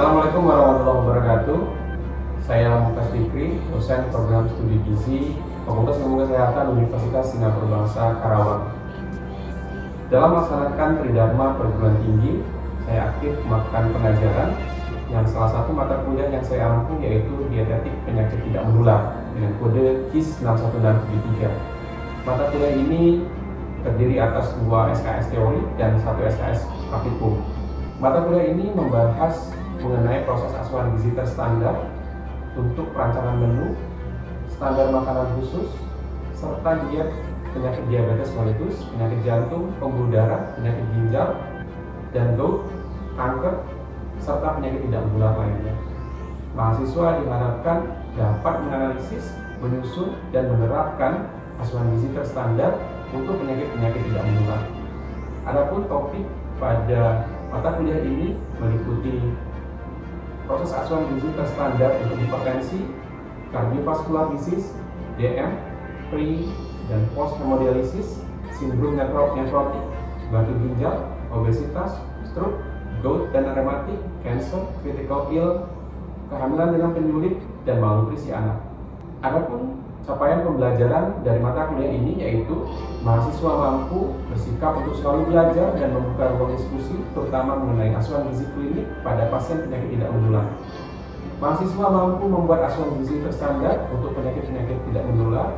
Assalamualaikum warahmatullahi wabarakatuh. Saya Mukas Fikri, dosen program studi gizi Fakultas Ilmu Kesehatan Universitas Singapura Bangsa Karawang. Dalam melaksanakan Tridharma perguruan tinggi, saya aktif melakukan pengajaran yang salah satu mata kuliah yang saya ampu yaitu dietetik penyakit tidak menular dengan kode KIS 61673. Mata kuliah ini terdiri atas 2 SKS teori dan 1 SKS praktikum. Mata kuliah ini membahas mengenai proses asuhan gizi terstandar untuk perancangan menu, standar makanan khusus, serta diet penyakit diabetes mellitus, penyakit jantung, pembuluh darah, penyakit ginjal, dan gout, kanker, serta penyakit tidak menular lainnya. Mahasiswa diharapkan dapat menganalisis, menyusun, dan menerapkan asuhan gizi terstandar untuk penyakit-penyakit tidak menular. Adapun topik pada mata kuliah ini meliputi proses asuhan gizi terstandar untuk hipertensi, cardiovascular disease, DM, pre dan post hemodialisis, sindrom nefrotik, batu ginjal, obesitas, stroke, gout dan rematik, cancer, critical ill, kehamilan dengan penyulit, dan malnutrisi anak. Adapun capaian pembelajaran dari mata kuliah ini yaitu mahasiswa mampu bersikap untuk selalu belajar dan membuka ruang diskusi terutama mengenai asuhan gizi klinik pada pasien penyakit tidak menular. Mahasiswa mampu membuat asuhan gizi terstandar untuk penyakit-penyakit tidak menular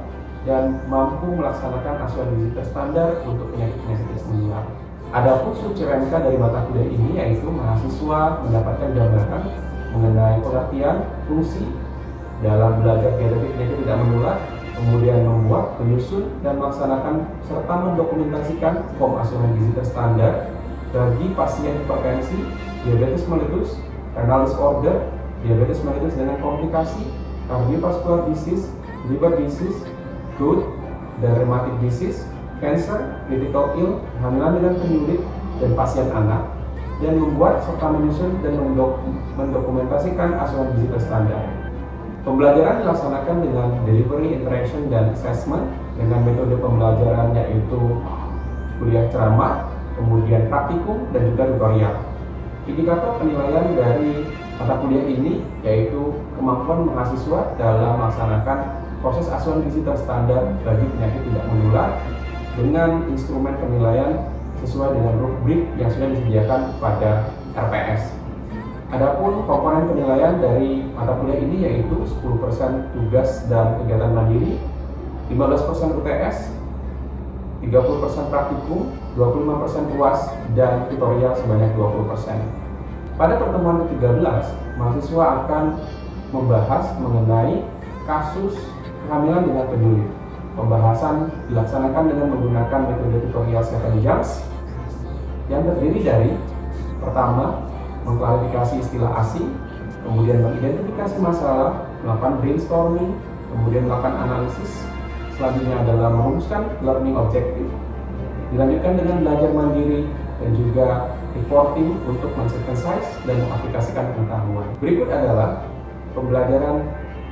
dan mampu melaksanakan asuhan gizi terstandar untuk penyakit-penyakit tidak menular. Adapun sub-CMK dari mata kuliah ini yaitu mahasiswa mendapatkan gambaran mengenai pengertian fungsi dalam belajar dietetik penyakit tidak menular, kemudian membuat, menyusun, dan melaksanakan serta mendokumentasikan form asuhan gizi terstandar bagi pasien hipertensi, diabetes mellitus, renal disorder, diabetes mellitus dengan komplikasi, cardiovascular disease, liver disease, gout, dan rheumatic disease, cancer, critical ill, kehamilan dengan penyulit, dan pasien anak, dan membuat serta menyusun dan mendokumentasikan asuhan gizi terstandar. Pembelajaran dilaksanakan dengan delivery, interaction, dan assessment dengan metode pembelajaran yaitu kuliah ceramah, kemudian praktikum, dan juga tutorial. Indikator penilaian dari mata kuliah ini yaitu kemampuan mahasiswa dalam melaksanakan proses asuhan gizi terstandar bagi penyakit tidak menular dengan instrumen penilaian sesuai dengan rubrik yang sudah disediakan pada RPS. Adapun komponen penilaian dari mata kuliah ini yaitu 10% tugas dan kegiatan mandiri, 15% UTS, 30% praktikum, 25% UAS, dan tutorial sebanyak 20%. Pada pertemuan ke-13, mahasiswa akan membahas mengenai kasus kehamilan dengan penyulit. Pembahasan dilaksanakan dengan menggunakan metode tutorial 7 jams yang terdiri dari pertama, mengklarifikasi istilah asing, kemudian mengidentifikasi masalah, melakukan brainstorming, kemudian melakukan analisis, selanjutnya adalah merumuskan learning objective, dilanjutkan dengan belajar mandiri, dan juga reporting untuk mensynthesize dan mengaplikasikan pengetahuan. Berikut adalah pembelajaran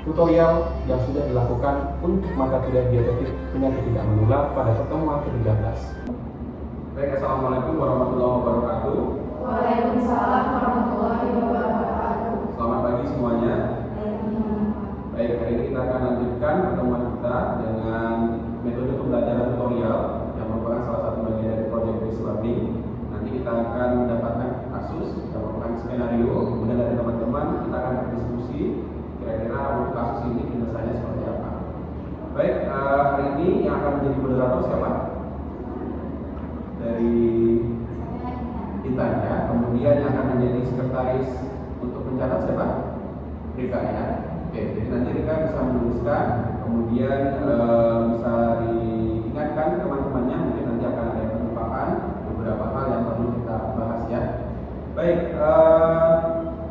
tutorial yang sudah dilakukan untuk mata kuliah dietetik penyakit tidak menular pada pertemuan ke-13. Baik, assalamualaikum warahmatullahi wabarakatuh. Waalaikumsalam warahmatullahi wabarakatuh. Selamat pagi semuanya. Baik, hari ini kita akan lanjutkan pertemuan kita dengan metode pembelajaran tutorial yang merupakan salah satu bagian dari project based learning. Nanti kita akan mendapatkan kasus, kita melakukan skenario, kemudian dari teman-teman kita akan berdiskusi kira-kira untuk kasus ini penyelesaiannya seperti apa. Baik, hari ini yang akan menjadi moderator siapa? Dari Intan ya, kemudian yang akan menjadi sekretaris untuk pencatat siapa? Rika ya. Oke, jadi nanti Rika bisa menuliskan, kemudian bisa diingatkan teman-temannya, mungkin nanti akan ada yang melupakan beberapa hal yang perlu kita bahas ya. Baik,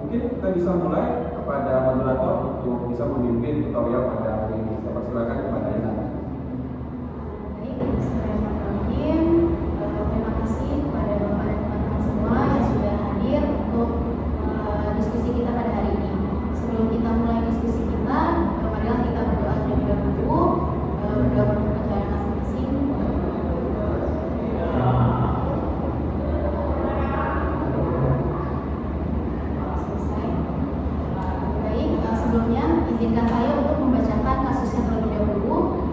mungkin kita bisa mulai kepada moderator untuk bisa memimpin tutorial pada hari ini. Saya persilakan kepada Intan. Bismillahirrahmanirrahim. Terima kasih kepada Bapak dan teman-teman semua yang sudah hadir untuk diskusi kita pada hari ini. Sebelum kita mulai diskusi kita, marilah kita berdoa terlebih dahulu, berdoa untuk kepercayaan masing-masing. Selesai. izinkan saya untuk membacakan kasusnya terlebih dahulu.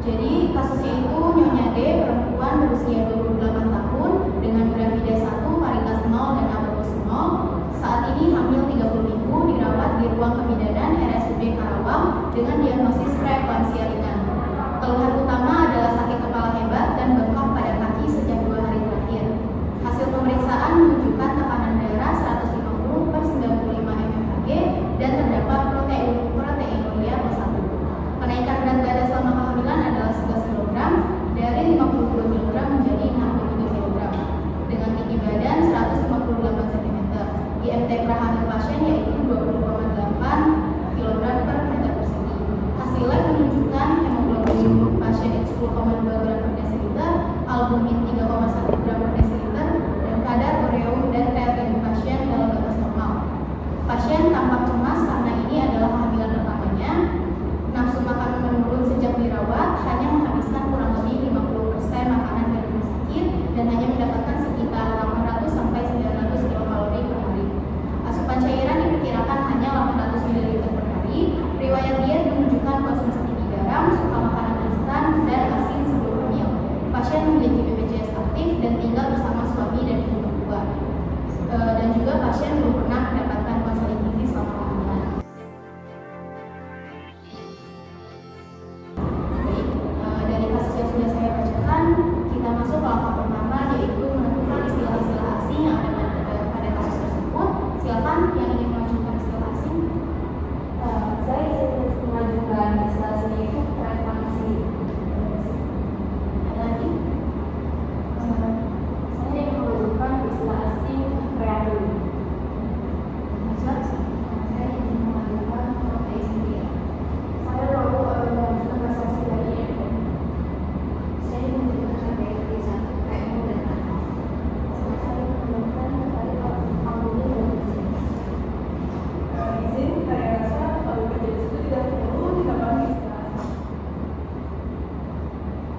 Jadi kasusnya itu Nyonya D, perempuan berusia 28 tahun dengan gravida 1, paritas 0 dan abortus 0. Saat ini hamil 30 minggu, dirawat di ruang kebidanan RSUD Karawang dengan diagnosis preeklamsia ringan. Keluhan utama adalah sakit kepala hebat dan bengkak pada kaki sejak 2 hari terakhir. Hasil pemeriksaan menunjukkan tekanan darah 150/95 mmHg dan terdapat proteinuria plus 1. Kenaikan berat badan selama kehamilan adalah 11 kg, dari 52 kg menjadi 63 kg, dengan tinggi badan 158 cm. IMT prahamil pasien yaitu 20,8 kg per meter persegi. Hasil lab menunjukkan hemoglobin pasien 10,2 gram per desiliter, albumin 3,1 gram per desiliter, dan kadar ureum dan kreatin pasien dalam batas normal. Pasien tampak cemas karena ini adalah kehamilan pertamanya. Nafsu makan menurun sejak dirawat, hanya menghabiskan kurang lebih 50% makanan dari rumah sakit dan hanya mendapatkan sekitar 800-900 kilokalori per hari. Asupan cairan diperkirakan hanya 800 ml per hari. Riwayat diet menunjukkan konsumsi tinggi garam, suka makanan instan dan asin sebelum hamil. Pasien memiliki BPJS aktif dan tinggal bersama suami dan ibu mertua. Dan juga pasien belum pernah mendapatkan konseling gizi selama kehamilan. Dari kasus yang sudah saya bacakan, kita masuk ke langkah pertama, yaitu menentukan istilah-istilah asing yang ada pada kasus tersebut. Silakan yang ingin mengajukan istilah asing. Saya ingin mengajukan istilah asing itu preeklamsi. Ada lagi? Saya ingin mengajukan istilah asing preambul. Saya ingin mengajukan proteinuria. Saya lalu mengajukan prestasi dari IMT. Saya ingin mengajukan BPJS satu, PMU dan ANO. Saya mengajukan dari alumni dan Izin, saya rasa kalau BPJS itu tidak perlu ditambahkan istilah asing.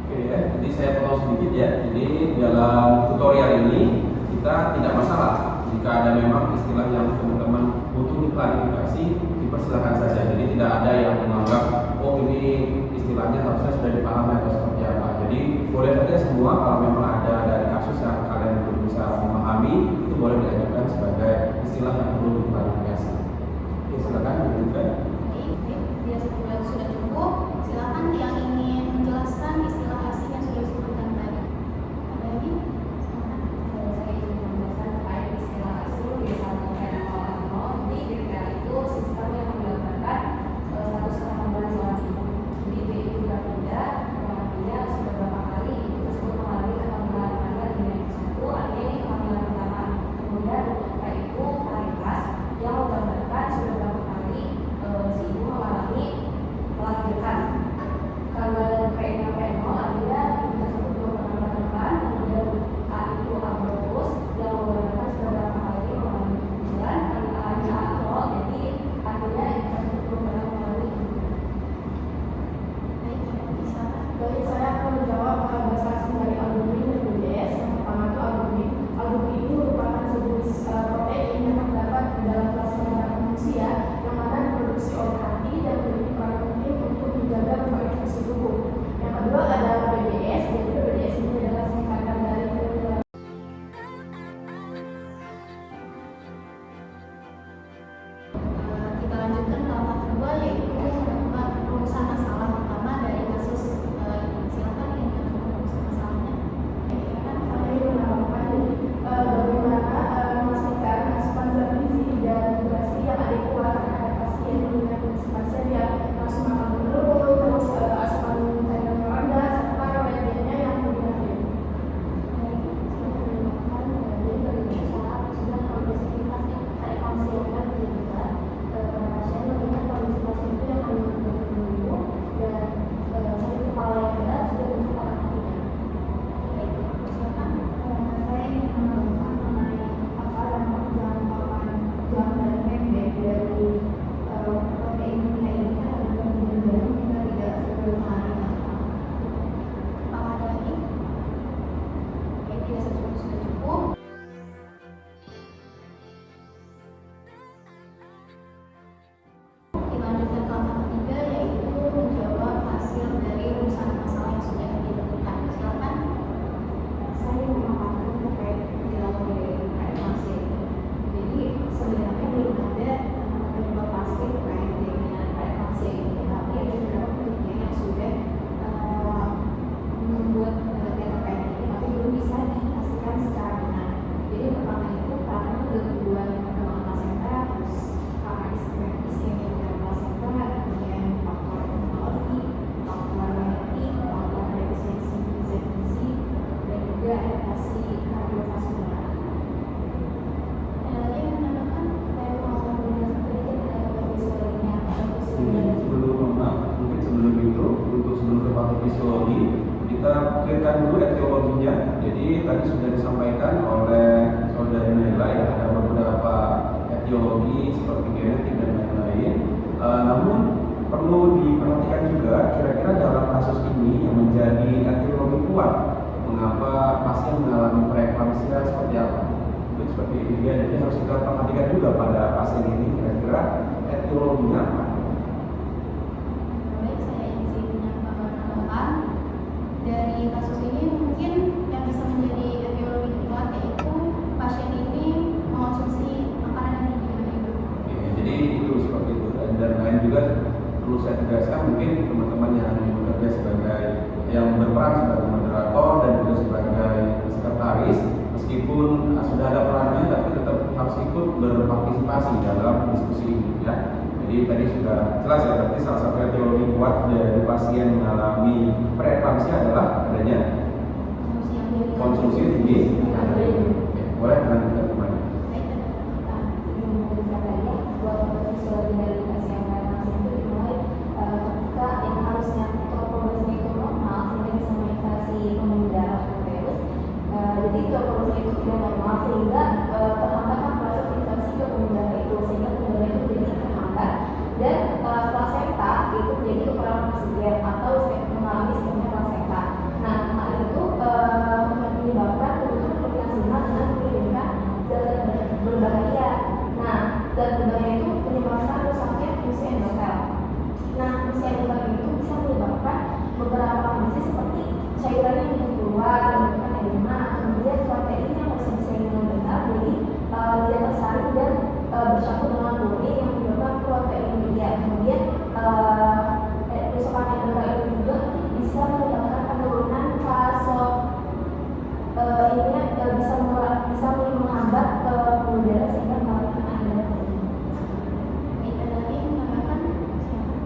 Oke ya, jadi saya potong sedikit ya. Jadi dalam tutorial ini kita tidak masalah jika ada memang istilah yang teman-teman butuh diklarifikasi, dipersilakan saja. Jadi tidak ada yang menganggap oh ini istilahnya harusnya sudah dipahami atau seperti apa. Jadi boleh saja semua kalau memang ada dari kasus yang kalian belum bisa memahami itu boleh diajukan sebagai istilah yang perlu diklarifikasi. Oke, silakan dilanjutkan. Baik, sudah cukup. Silakan yang ingin menjelaskan istilah asing yang sudah disebutkan tadi. Ada lagi? Saya ingin menjelaskan terkait istilah asing D1 di DPA itu sistem yang menggambarkan status kehamilan seorang ibu. Jadi D itu gravida, artinya sudah berapa kali ibu tersebut mengalami kehamilan dengan satu, artinya ini kehamilan pertama. Kemudian untuk P itu paritas, sebelum itu, untuk sebelum ke patofisiologi, kita clearkan dulu etiologinya. Jadi tadi sudah disampaikan oleh saudari Naila ya, ada beberapa etiologi seperti genetik dan lain-lain. Namun perlu diperhatikan juga kira-kira dalam kasus ini yang menjadi etiologi kuat mengapa pasien mengalami preeklamsia seperti apa. Seperti itu ya, jadi harus kita perhatikan juga pada pasien ini kira-kira etiologinya apa. Baik, saya izin menambahkan dari kasus ini mungkin yang bisa menjadi etiologi kuat yaitu pasien ini mengonsumsi makanan yang tinggi. Jadi itu seperti itu, dan lain juga perlu saya tegaskan, mungkin teman-teman yang bekerja sebagai yang berperan sebagai moderator dan juga sebagai sekretaris, meskipun sudah ada perannya tapi tetap harus ikut berpartisipasi dalam diskusi ini ya. Jadi tadi sudah jelas ya, berarti salah satu etiologi kuat dari pasien mengalami preeklamsia adalah adanya konsumsi tinggi. Boleh lanjutkan kembali. Jadi torporosis itu tidak normal sehingga terhambatkan proses infeksi ke pembuluh darah itu, sehingga pembuluh darah itu jadi terhambat dan plasenta itu menjadi kekurangan oksigen atau mengalami istilahnya plasenta. Nah, hal itu menyebabkan kebutuhan protein sinar dengan mengirimkan zat berbahaya. Nah, zat berbahaya itu menyebabkan rusaknya fungsi endotel. Nah, fungsi endotel itu bisa menyebabkan beberapa kondisi seperti cairan yang keluar, menyebabkan edema, kemudian protein yang masih bisa dengan benar, jadi dia tersaring dan bercampur dengan protein yang menyebabkan protein media. Kemudian kerusakan endotel itu juga bisa menyebabkan penurunan fase bisa menghambat pembuluh darah sehingga melakukan anemia. Kita lagi menambahkan.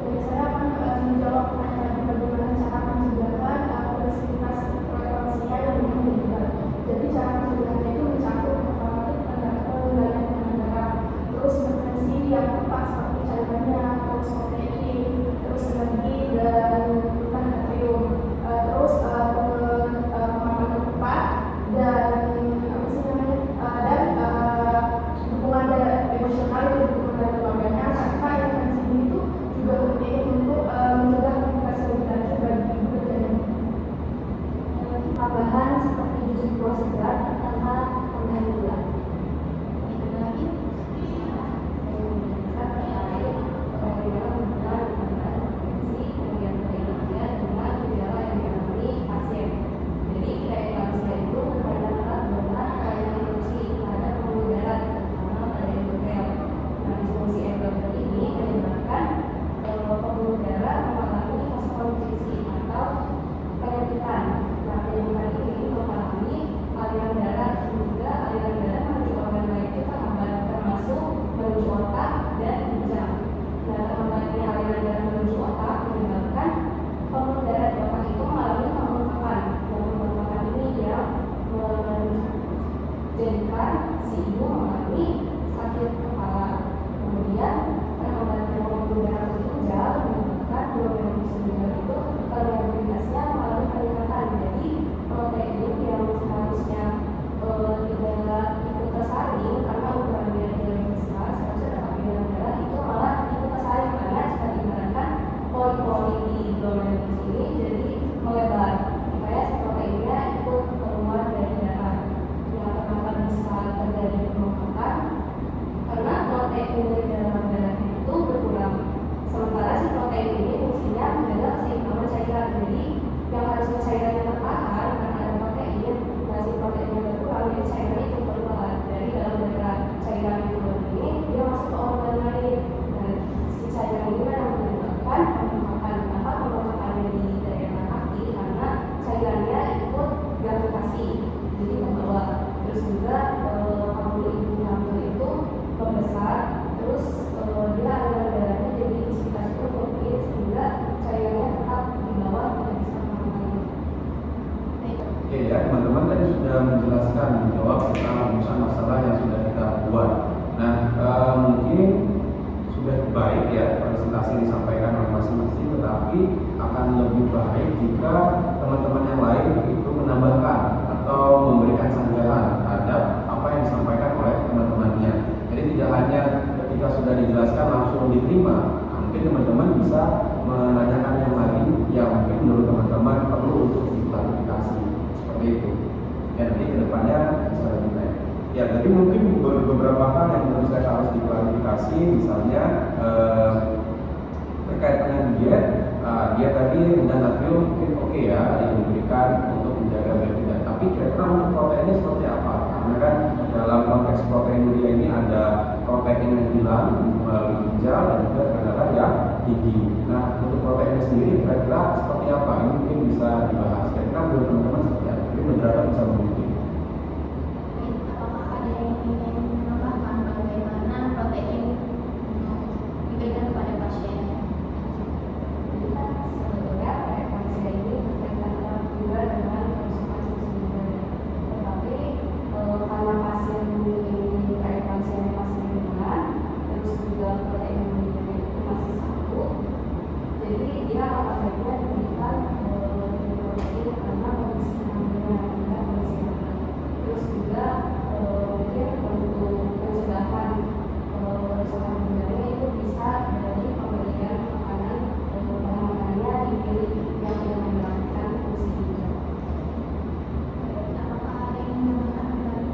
Saya akan menjawab pertanyaan bagaimana cara mencegah progresivitas preeklamsia yang meninggal. Jadi cara mencegahnya itu mencakup pengendalian darah, terus intervensi yang tepat seperti cairannya, terus protein, terus energi dan natrium, terus pengamanan tepat dan dukungan emosional dan dukungan dari keluarganya, serta intervensi ini itu juga penting untuk mencegah komplikasi lebih lanjut bagi ibu dan janin. Tambahan seperti jus buah segar tanpa tambahan gula. Kita lagi. Jadikan si ibu mengalami sakit kepala, kemudian pengobatan pembuluh darah tertunjang menyebabkan pembuluh darah itu rehabilitasinya mengalami peningkatan. Jadi protein yang seharusnya tidak ikut tersaring karena ukuran darah yang lebih besar, seharusnya tetap di dalam darah itu malah ikut tersaring karena jika diibaratkan pori-pori di glomerulus ini jadi melebar supaya proteinnya ikut keluar dari darah. Kenapa bisa terjadi pembengkakan? Karena protein dari dalam darah itu berkurang. Sementara si protein ini fungsinya menjaga keseimbangan cairan. Jadi yang harusnya cairannya tertahan karena ada protein, nah si proteinnya berkurang, jadi cairannya itu keluar dari dalam darah. Cairan itu ini dia masuk ke organ lain. Dan si cairan ini memang menyebabkan pembengkakan. Kenapa pembengkakannya di daerah kaki? Karena cairannya ikut gravitasi, jadi membawa. Terus juga pembuluh ibu hamil itu membesar, terus dia aliran darahnya jadi visibilitas itu sempit sehingga cairannya tetap di bawah tidak bisa kemana-mana. Oke ya, teman-teman tadi sudah menjelaskan, menjawab tentang urusan masalah yang sudah kita buat. Nah, mungkin sudah baik ya presentasi disampaikan oleh masing-masing, tetapi akan lebih baik jika teman-teman yang lain itu menambahkan atau memberikan sanjungan terhadap apa yang disampaikan oleh teman-temannya. Jadi tidak hanya ketika sudah dijelaskan langsung diterima, mungkin teman-teman bisa menanyakan yang lain yang mungkin menurut teman-teman perlu untuk diklarifikasi seperti itu. Ya, nanti kedepannya bisa lebih baik. Ya, tapi mungkin beberapa hal yang menurut saya harus diklarifikasi, misalnya terkait dengan diet. Diet tadi rendah natrium mungkin oke ya diberikan untuk menjaga berat badan. Tapi kira-kira untuk proteinnya seperti apa? Karena kan dalam konteks proteinuria ini ada protein yang hilang melalui ginjal dan juga ternyata yang gigi. Nah, untuk proteinnya sendiri kira-kira seperti apa? Ini mungkin bisa dibahas. Kira-kira menurut teman-teman seperti apa? Jadi moderator bisa mengikuti. Apakah ada yang ingin menambahkan bagaimana protein diberikan kepada pasien? Kita sebetulnya preferensi ini berkaitan erat juga dengan konsumsi sendiri. Tetapi karena pasien ini preferensinya masih ringan, terus juga protein ini itu masih satu, jadi dia akan baiknya diberikan protein karena kondisi kandungan dan kondisi kandungan. Terus juga mungkin untuk pencegahan kerusakan ginjalnya itu bisa dari pemberian makanan bahan-bahannya dipilih yang menggunakan fungsi ginjal. Apakah ada yang menambahkan kembali?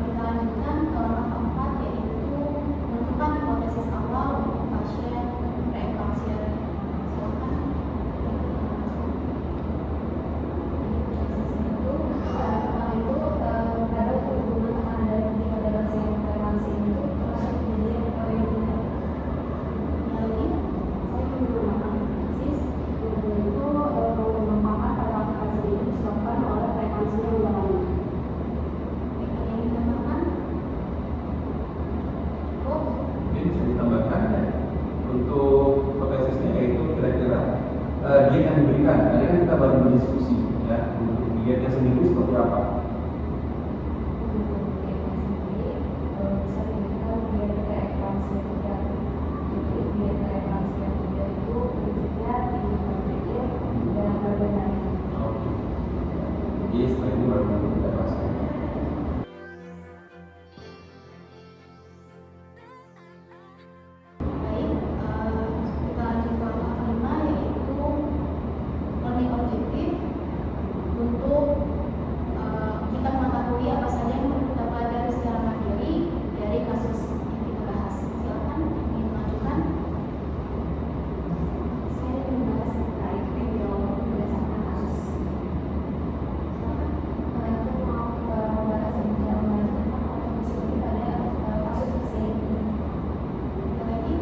Kita lanjutkan ke langkah keempat, yaitu menentukan hipotesis awal untuk pasien preeklampsia. Silakan. Ada hubungan tekanan darah tinggi pada pasien preeklampsia itu termasuk kejadian periodenya. Yang lain? Saya menggunakan analisis itu mengembangkan pada aplikasi ini disebabkan oleh preeklampsia yang lain. Ada yang ditambahkan? Cukup? Mungkin bisa ditambahkan ya untuk hipotesisnya, yaitu kira-kira diet yang diberikan. Tadi kan kita baru berdiskusi ya, untuk dietnya sendiri seperti apa. Jadi setelah ini baru nanti kita bahas. Baik, kita lanjut ke langkah kelima, yaitu learning objektif untuk kita mengetahui apa saja yang perlu kita pelajari secara mandiri dari kasus yang kita bahas. Silakan ingin mengajukan. Saya ingin membahas terkait video berdasarkan kasus. Silakan. Itu mau membahas yang melanjutkan atau seperti pada kasus pasien ini. Ada lagi?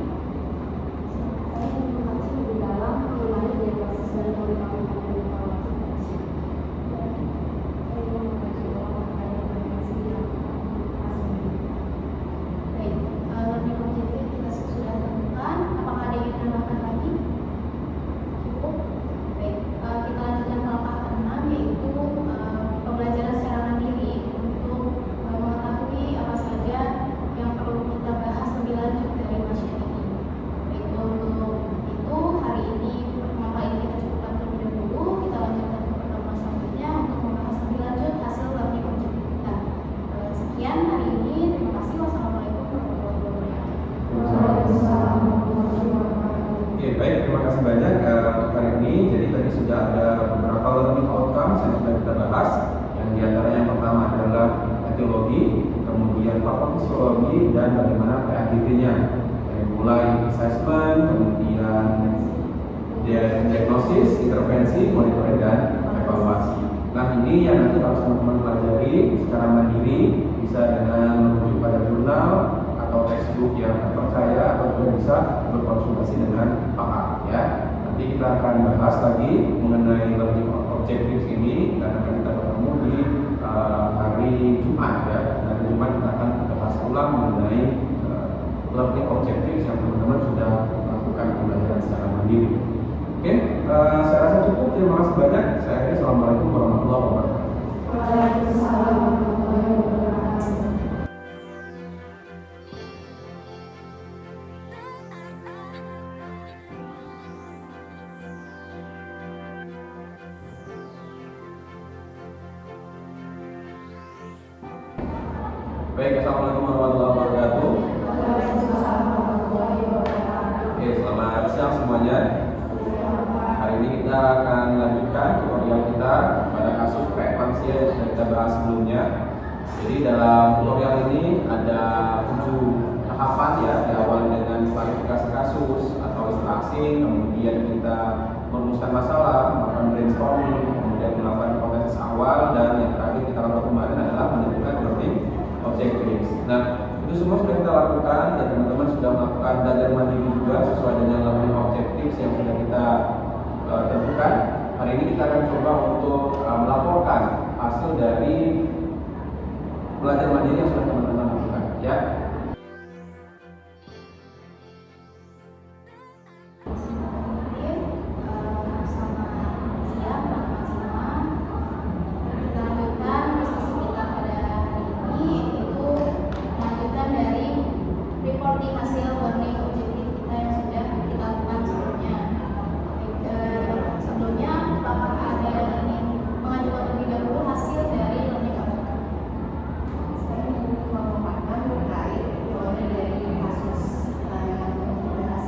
Saya ingin mengkaji lebih dalam mengenai diagnosis dan poliklinik evaluasi pasien. Saya ingin mengkaji ulang terkait prevensi yang pasien ini. Baik, learning objektif kita sudah tentukan. Apakah ada yang ingin menambahkan lagi? Cukup? Baik, kita lanjutkan ke langkah keenam, yaitu pembelajaran secara mandiri untuk mengetahui apa saja yang perlu kita bahas lebih lanjut dari pasien ini. Baik, untuk itu hari ini pertemuan ini kita cukupkan terlebih dahulu. Kita lanjutkan ke pertemuan selanjutnya untuk membahas lebih lanjut hasil learning objektif kita. Sekian hari ini. Terima kasih. Wassalamualaikum warahmatullahi wabarakatuh. Waalaikumsalam warahmatullahi wabarakatuh. Oke, baik, terima kasih banyak untuk hari ini. Jadi tadi sudah ada beberapa learning outcomes yang sudah kita bahas. Yang diantaranya yang pertama adalah etiologi, kemudian patofisiologi, dan bagaimana PAGT-nya. Dari mulai assessment, kemudian diagnosis, intervensi, monitoring, dan evaluasi. Nah, ini yang nanti harus teman-teman pelajari secara mandiri, bisa dengan merujuk pada jurnal atau textbook yang terpercaya, atau juga bisa berkonsultasi dengan pakar ya. Nanti kita akan bahas lagi mengenai learning objectives ini dan akan kita bertemu di hari Jumat ya. Hari Jumat kita akan bahas ulang mengenai learning objectives yang teman-teman sudah lakukan pembelajaran secara mandiri. Oke, saya rasa cukup. Terima kasih banyak. Saya akhiri. Assalamualaikum warahmatullahi wabarakatuh. Waalaikumsalam warahmatullahi wabarakatuh. Baik, assalamualaikum warahmatullahi wabarakatuh. Waalaikumsalam warahmatullahi wabarakatuh. Oke, selamat siang semuanya. Hari ini kita akan lanjutkan tutorial kita pada kasus preeklamsia yang sudah kita bahas sebelumnya. Jadi dalam tutorial ini ada 7 tahapan ya, diawali dengan klarifikasi kasus atau istilah asing, kemudian kita merumuskan masalah, melakukan brainstorming, kemudian melakukan hipotesis awal, dan yang terakhir kita lakukan kemarin adalah menentukan learning objectives. Nah, itu semua sudah kita lakukan dan teman-teman sudah melakukan belajar mandiri juga sesuai dengan learning objectives yang sudah kita tentukan. Hari ini kita akan coba untuk melaporkan hasil dari belajar mandiri yang sudah teman-teman lakukan ya. Reporting hasil learning objektif kita yang sudah kita lakukan sebelumnya. Sebelumnya, apakah ada yang mengajukan terlebih dahulu hasil dari learning objektif? Saya ingin memaparkan terkait mulai dari kasus yang dibahas.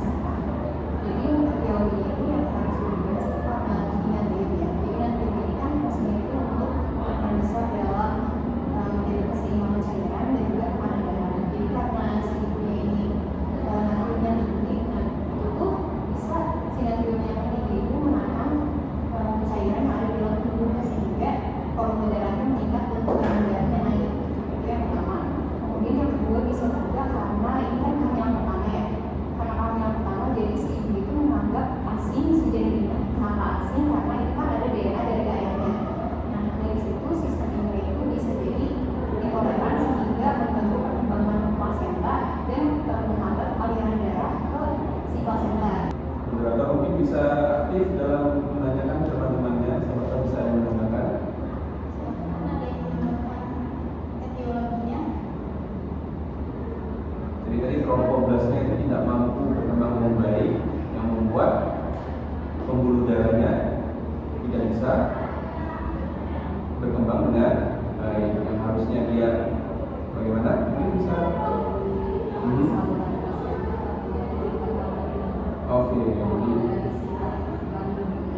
Jadi teori ini yang harus dibahas itu adalah keinginan diri ya. Keinginan diri ini kan maksudnya itu untuk mendasar dalam menjadi keseimbangan cairan dan juga kepandangan. Jadi karena si dunia ini keinginan diri, itu bisa sinar-sinarnya tinggi itu menahan cairan yang ada di dalam tubuhnya sehingga volume darahnya meningkat dan tekanan darahnya naik. Itu yang pertama. Kemudian yang kedua bisa juga karena ini kan kehamilan pertama ya. Karena kehamilan pertama jadi si ibu itu menganggap asing bisa jadi kenapa asing karena itu kan ada DNA dari ayahnya. Nah dari situ sistem imun itu bisa jadi intoleran sehingga mengganggu perkembangan plasenta dan menghambat aliran darah ke si plasenta. Moderator mungkin bisa aktif dalam menanyakan teman-temannya, siapa tahu bisa yang menambahkan. Silakan, ada yang menambahkan etiologinya? Jadi tadi tromboblasnya itu tidak mampu berkembang dengan baik, yang membuat pembuluh darahnya tidak bisa berkembang dengan baik. Yang harusnya dia bagaimana? Mungkin bisa. Oke,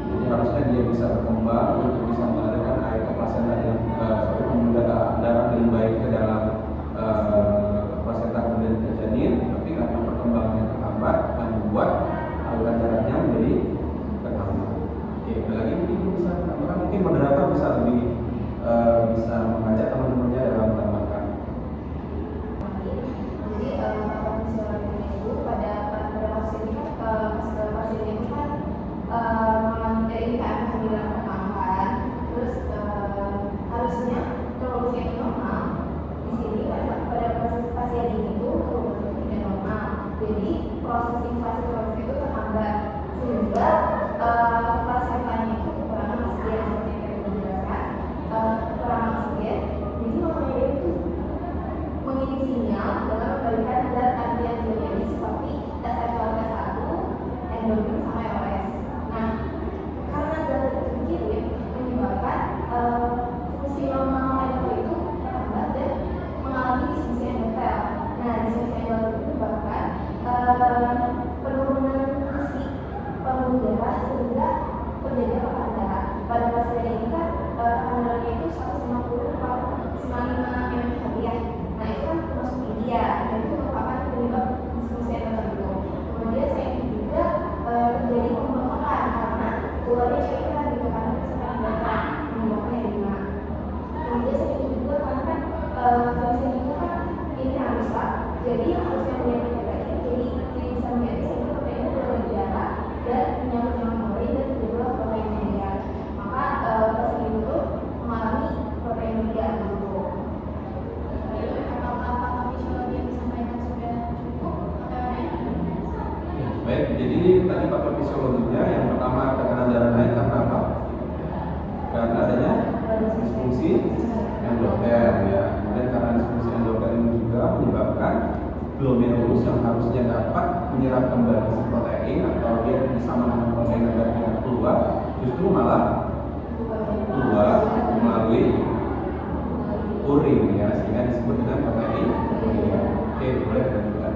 jadi harusnya dia bisa berkembang untuk bisa mengalirkan air ke plasenta dengan suatu pembuluh darah dengan baik ke dalam plasenta kemudian ke janin, tapi karena perkembangannya terhambat dan membuat aliran darahnya menjadi terhambat. Oke, ada lagi mungkin bisa menambahkan, mungkin moderator bisa lebih bisa mengajak teman-temannya dalam menambahkan. Jadi misalnya itu pada pasien ini kan pasien ini kan dari kehamilan pertama kan, terus harusnya kalau usia normal di sini pada pasien ini itu tidak normal, jadi proses invasi itu terhambat sehingga plasentanya itu kekurangan oksigen seperti yang kita jelaskan, kekurangan oksigen, jadi makanya itu mengirim sinyal dengan memberikan zat anti-androgen seperti SSRI1, endorfin sama ROS. Nah, karena zat itu dikirim menyebabkan fungsi normal endotel itu terhambat dan mengalami disfungsi endotel. Nah, disfungsi endotel itu menyebabkan penurunan fungsi pembuluh darah sehingga terjadi tekanan darah. Pada pasien ini kan tekanan darahnya itu 150/95 mmHg ya. Nah itu kan termasuk tinggi ya, dan itu merupakan penyebab disfungsi endotel itu. Kemudian saya juga terjadi pembengkakan karena keluarnya cairan gitu karena sekarang datang menyebabkan edema. Kemudian saya juga karena kan fungsi itu kan ini rusak, jadi yang harusnya menjadi protein jadi bisa menjadi sehingga proteinnya berada di darah dan menyambut dengan protein dan terjadilah protein meninggal. Maka pasien itu mengalami protein meninggal gitu. Apakah fisiologi yang disampaikan Jadi tadi faktor fisiologinya yang pertama tekanan darah naik karena apa? Karena adanya disfungsi endotel ya. Kemudian karena disfungsi endotel ini juga menyebabkan glomerulus yang harusnya dapat menyerap kembali si protein atau dia bisa menahan protein agar tidak keluar, justru malah keluar melalui urin ya, sehingga disebut dengan protein uria. Oke, boleh dilanjutkan.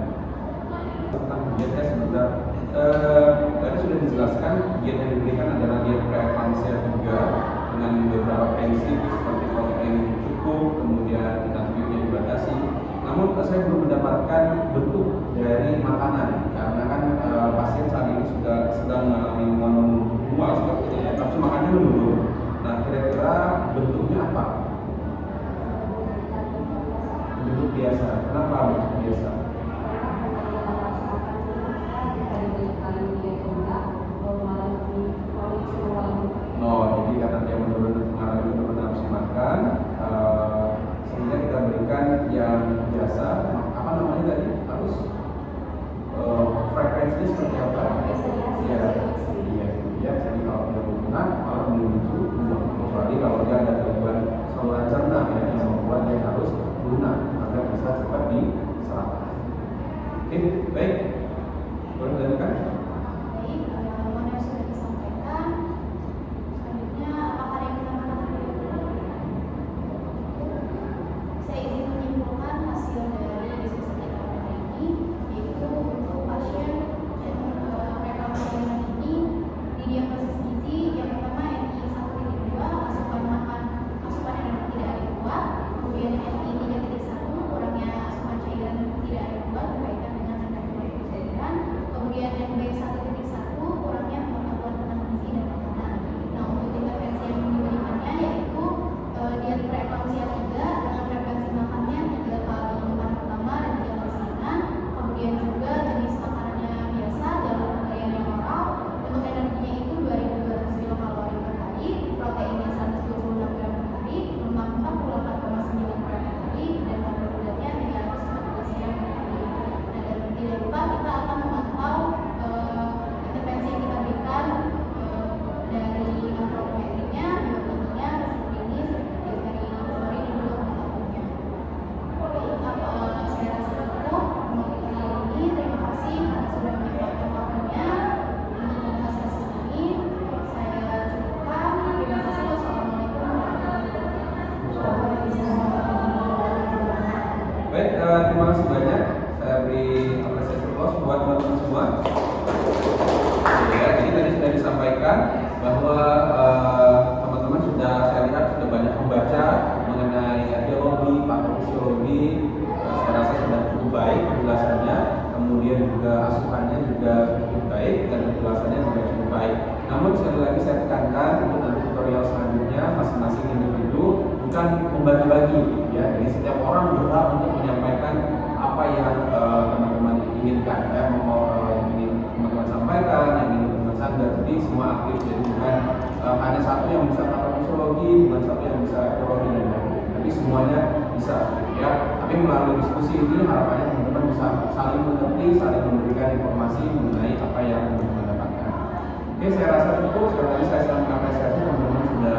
Tentang dietnya sebentar. Tadi sudah dijelaskan diet yang diberikan adalah diet preeklamsia 3 dengan beberapa prinsip seperti protein yang cukup, kemudian natriumnya dibatasi. Namun saya belum mendapatkan bentuk dari makanan karena kan pasien saat ini sudah sedang mengalami mual seperti itu ya, nafsu makannya menurun. Nah, kira-kira bentuknya apa? Bentuk biasa. Kenapa bentuk biasa? Jadi karena dia mengalami penurunan nafsu makan, sehingga kita berikan yang biasa. Apa namanya tadi? Harus frekuensinya seperti apa? Iya. Jadi kalau dia berguna, malah menuju kecuali kalau dia ada gangguan saluran cerna yang membuat dia harus lunak agar bisa cepat diserap. Oke, baik. Boleh dilanjutkan? Baik, mana yang sudah disampaikan. Selanjutnya, apakah ada yang kita makan terlebih dahulu? Saya izin menyimpulkan hasil dari diskusi kita pada hari ini, yaitu untuk pasien yang reklamasi ini didiagnosis gizi yang pertama NI 1.2 asupan energi tidak adekuat, kemudian NI 3.1 kurangnya asupan cairan tidak adekuat berkaitan dengan kandungan cairan, kemudian NB 1.1 kurangnya pengetahuan tentang gizi dan makanan. Nah, untuk intervensi yang diberikannya yaitu diet preeklamsia 3 dengan frekuensi makannya 3 kali makan pertama dan 3 kali siangan, kemudian juga jenis makanannya biasa, jalur pemberian yang oral. Untuk energinya itu 2.200 kilokalori per hari, proteinnya 126 gram per hari, lemak 48,9 gram per hari, dan karbohidratnya 314 gram per hari. Nah, dan tidak lupa kita akan memantau intervensi yang kita berikan dari antropometrinya, biometrinya, resep klinis, dietary laboratori, dan juga pengetahuannya. Baik, saya rasa cukup untuk kita kali ini. Terima kasih karena sudah menyempatkan waktunya untuk membahas kasus ini. Saya cukupkan. Terima kasih. Wassalamualaikum warahmatullahi wabarakatuh. Baik, terima kasih banyak. Saya beri apresiasi plus buat teman-teman semua. Ya, jadi tadi sudah disampaikan bahwa teman-teman sudah, saya lihat sudah banyak membaca mengenai etiologi, patofisiologi. Saya rasa sudah cukup baik penjelasannya, kemudian juga asupannya juga cukup baik dan penjelasannya juga cukup baik. Namun sekali lagi saya tekankan untuk nanti tutorial selanjutnya masing-masing individu bukan membagi-bagi ya. Jadi setiap orang berhak untuk menyampaikan apa yang teman-teman inginkan ya, yang ingin teman-teman sampaikan, yang ingin teman-teman sadar. Jadi semua aktif, jadi bukan hanya satu yang bisa patofisiologi, bukan satu yang bisa etiologi dan lain-lain. Tapi semuanya bisa ya. Tapi melalui diskusi ini harapannya teman-teman bisa saling mengerti, saling memberikan informasi mengenai apa yang teman-teman dapatkan. Oke, saya rasa cukup. Sekali lagi saya sangat mengapresiasi teman-teman sudah